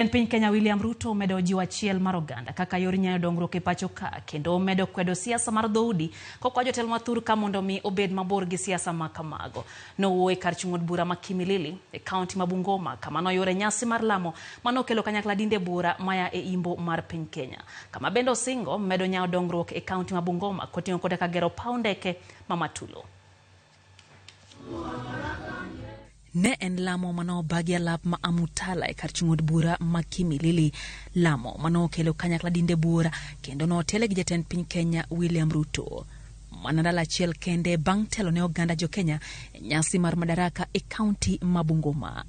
En piny Kenya William Ruto medo jiwo achiel mar oganda kaka yor nyayo dongruok e pacho ka kendo medo kwedo siasa mar dhoudi kokwa jotelo mathur ka mondo mi obed mabor gi siasa ma kamago. Nowuoyo e kar chung od bura ma Kimilili e kaunti ma Bungoma kama noyore nyasi mar lamo manokelo kanyakla dinde bura maya e imbo mar piny Kenya. Kama bendo singo medo nyayo dongruok e kaunti ma Bungoma koting'o koda ka gero paw ndeke ma Matulo. Ne en lamo mano bagi alap ma Amutala e kar chung od bura ma Kimilili. Lamo mano kelo kanyakla dinde bura kendo no tele gi jatend piny Kenya William Ruto. Manadala achiel kende bang' telo ne oganda jo Kenya nyasi mar madaraka e kaunti ma Bungoma.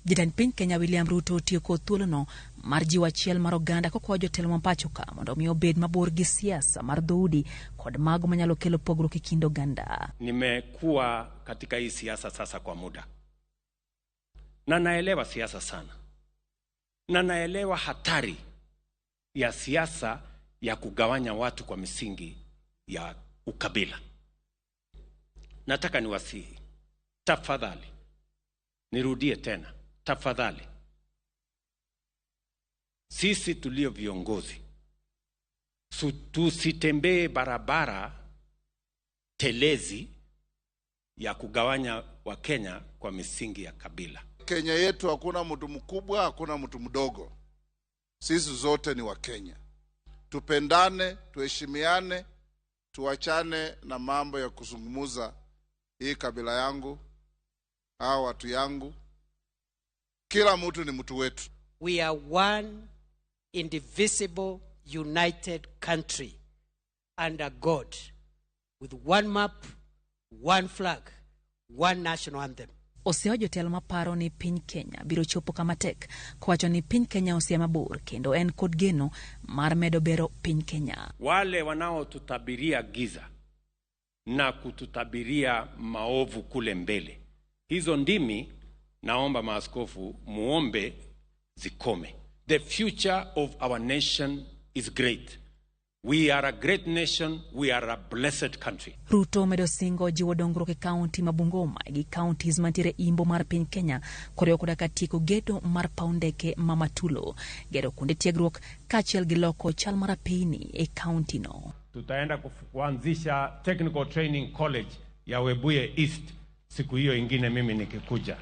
Jatend piny Kenya William Ruto tiyo kod thuolono mar jiwo achiel mar oganda kokwa jotelo ma pacho ka mondo mi obed mabor gi siasa mar dhoudi kod mago manyalo kelo pogruok e kind oganda. Nimekuwa katika hii siasa sasa kwa muda na naelewa siasa sana na naelewa hatari ya siasa ya kugawanya watu kwa misingi ya ukabila. Nataka niwasihi, tafadhali, nirudie tena, tafadhali, sisi tulio viongozi tusitembee barabara telezi ya kugawanya wa Kenya kwa misingi ya kabila. Kenya yetu hakuna mtu mkubwa, hakuna mtu mdogo. Sisi zote ni wa Kenya. Tupendane, tuheshimiane, tuachane na mambo ya kuzungumuza hii kabila yangu, hao watu yangu. Kila mtu ni mtu wetu. We are one indivisible united country under God with one map, one flag, one national anthem. Oseo jotelo maparo ni piny Kenya biro chopo kama tek kwacho ni piny Kenya osea mabor kendo en kod geno mar medo bero piny Kenya. Wale wanao tutabiria giza na kututabiria maovu kule mbele, hizo ndimi naomba maaskofu muombe zikome. The future of our nation is great. We are a great nation. We are a blessed country. Ruto medo singo jiwo dongruok e kaunti ma Bungoma gi counties mantiere imbo mar piny Kenya koreo koda katieko gedo mar paw ndeke ma Matulo, gedo kuonde tiegruok kaachiel gi loko chal mar apeyni e kaunti no. Tutaenda kuanzisha Technical Training College ya Webuye East siku hiyo ingine mimi nikikuja.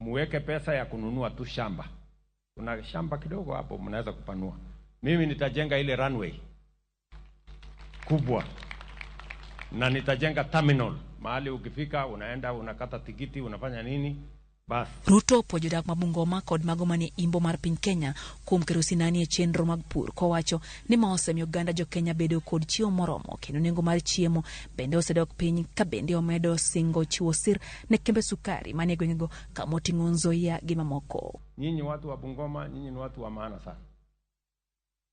Muweke pesa ya kununua tu shamba. Kuna shamba kidogo hapo mnaweza kupanua. Mimi nitajenga ile runway kubwa na nitajenga terminal mahali ukifika unaenda unakata tikiti unafanya nini bas. Ruto pojodak ma Bungoma kod mago manie imbo mar piny Kenya kuom kerosinani e chenro mag pur kowacho ni ma osemiyo oganda jo Kenya bedo kod chiemo moromo kendo nengo mar chiemo bende osedok piny ka bende omedo singo chiwo sir ne kembe sukari manie gwengego kama oting'o Nzoia gi mamoko. Nyinyi watu wa Bungoma, nyinyi ni watu wa maana sana.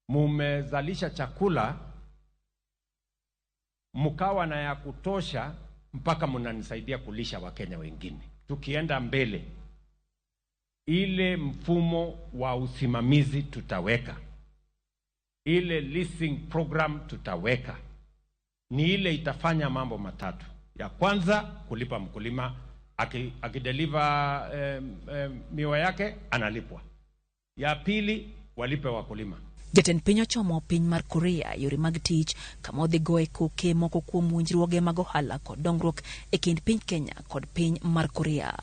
Mumezalisha chakula mkawa na ya kutosha mpaka mnanisaidia kulisha Wakenya wengine. Tukienda mbele, ile mfumo wa usimamizi tutaweka, ile leasing program tutaweka, ni ile itafanya mambo matatu. Ya kwanza, kulipa mkulima, akideliver miwa yake analipwa. Ya pili, walipe wakulima. Jatend piny ochomo piny mar Korea yore mag tich kama odhi goe koke moko kuom winjruoge mag ohala kod dongruok e kind piny Kenya kod piny mar Korea.